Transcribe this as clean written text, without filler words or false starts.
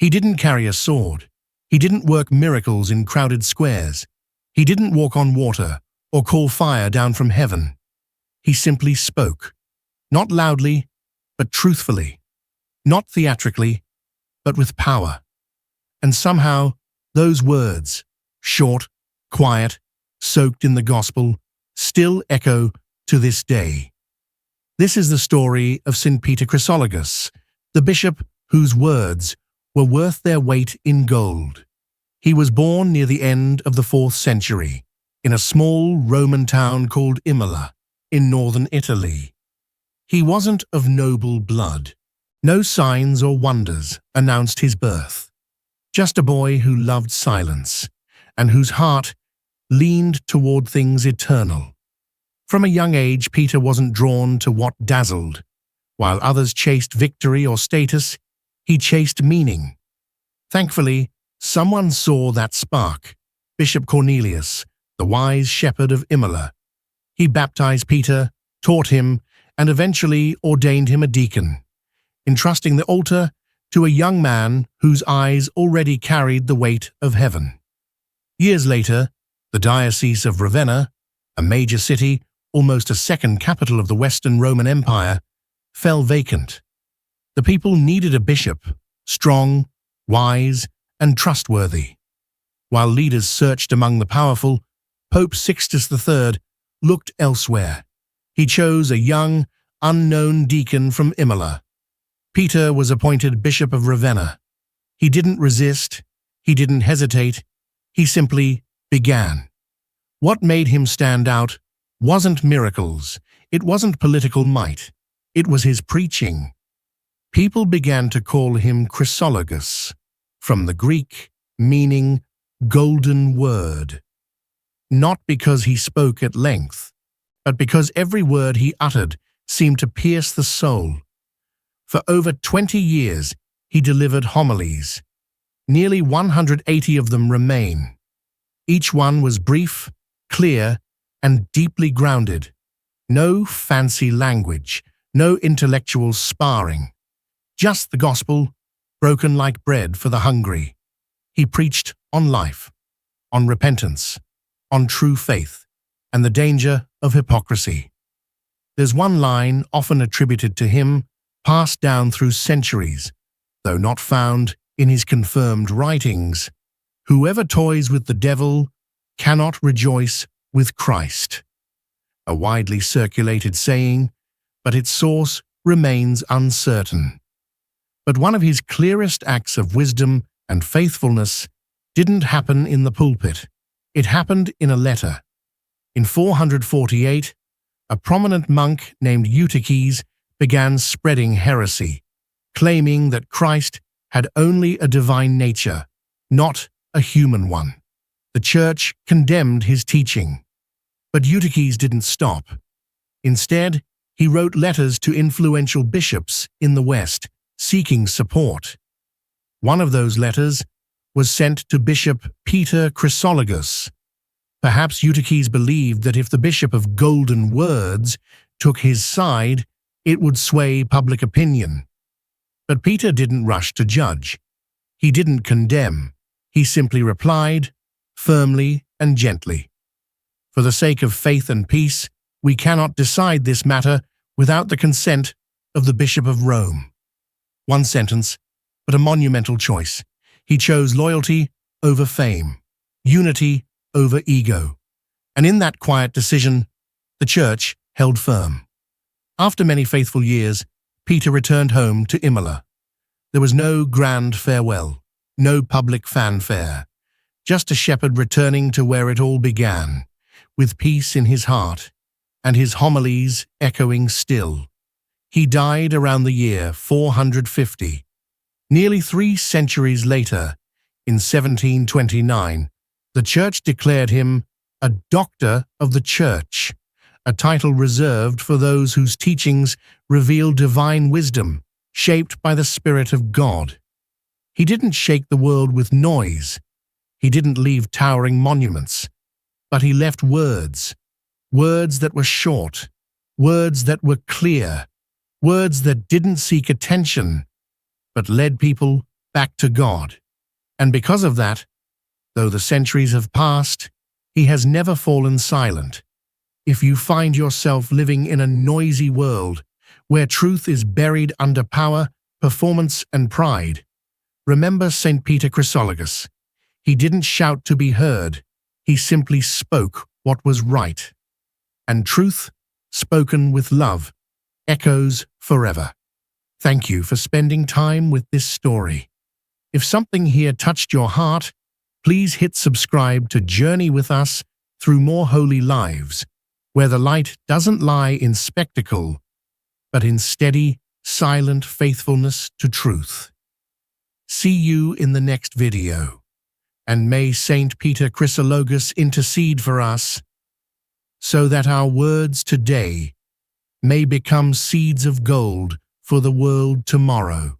He didn't carry a sword. He didn't work miracles in crowded squares. He didn't walk on water or call fire down from heaven. He simply spoke, not loudly, but truthfully, not theatrically, but with power. And somehow, those words, short, quiet, soaked in the gospel, still echo to this day. This is the story of St. Peter Chrysologus, the bishop whose words were worth their weight in gold. He was born near the end of the 4th century, in a small Roman town called Imola, in northern Italy. He wasn't of noble blood. No signs or wonders announced his birth. Just a boy who loved silence, and whose heart leaned toward things eternal. From a young age, Peter wasn't drawn to what dazzled. While others chased victory or status, he chased meaning. Thankfully, someone saw that spark, Bishop Cornelius, the wise shepherd of Imola. He baptized Peter, taught him, and eventually ordained him a deacon, entrusting the altar to a young man whose eyes already carried the weight of heaven. Years later, the Diocese of Ravenna, a major city, almost a second capital of the Western Roman Empire, fell vacant. The people needed a bishop, strong, wise, and trustworthy. While leaders searched among the powerful, Pope Sixtus III looked elsewhere. He chose a young, unknown deacon from Imola. Peter was appointed Bishop of Ravenna. He didn't resist, he didn't hesitate, he simply began. What made him stand out wasn't miracles, it wasn't political might, it was his preaching. People began to call him Chrysologus, from the Greek meaning golden word. Not because he spoke at length, but because every word he uttered seemed to pierce the soul. For over 20 years, he delivered homilies. Nearly 180 of them remain. Each one was brief, clear, and deeply grounded. No fancy language, no intellectual sparring. Just the gospel, broken like bread for the hungry. He preached on life, on repentance, on true faith, and the danger of hypocrisy. There's one line often attributed to him, passed down through centuries, though not found in his confirmed writings. Whoever toys with the devil cannot rejoice with Christ. A widely circulated saying, but its source remains uncertain. But one of his clearest acts of wisdom and faithfulness didn't happen in the pulpit. It happened in a letter. In 448, a prominent monk named Eutyches began spreading heresy, claiming that Christ had only a divine nature, not a human one. The Church condemned his teaching. But Eutyches didn't stop. Instead, he wrote letters to influential bishops in the West, seeking support. One of those letters was sent to Bishop Peter Chrysologus. Perhaps Eutyches believed that if the bishop of golden words took his side, it would sway public opinion. But Peter didn't rush to judge. He didn't condemn. He simply replied, firmly and gently. For the sake of faith and peace, we cannot decide this matter without the consent of the Bishop of Rome. One sentence, but a monumental choice. He chose loyalty over fame, unity over ego. And in that quiet decision, the Church held firm. After many faithful years, Peter returned home to Imola. There was no grand farewell, no public fanfare, just a shepherd returning to where it all began, with peace in his heart, and his homilies echoing still. He died around the year 450. Nearly 3 centuries later, in 1729, the Church declared him a Doctor of the Church, a title reserved for those whose teachings reveal divine wisdom, shaped by the Spirit of God. He didn't shake the world with noise. He didn't leave towering monuments. But he left words, words that were short, words that were clear, words that didn't seek attention, but led people back to God. And because of that, though the centuries have passed, he has never fallen silent. If you find yourself living in a noisy world where truth is buried under power, performance, and pride, remember St. Peter Chrysologus. He didn't shout to be heard. He simply spoke what was right. And truth, spoken with love, echoes forever. Thank you for spending time with this story. If something here touched your heart, please hit subscribe to journey with us through more holy lives, where the light doesn't lie in spectacle, but in steady, silent faithfulness to truth. See you in the next video, and may Saint Peter Chrysologus intercede for us, so that our words today may become seeds of gold for the world tomorrow.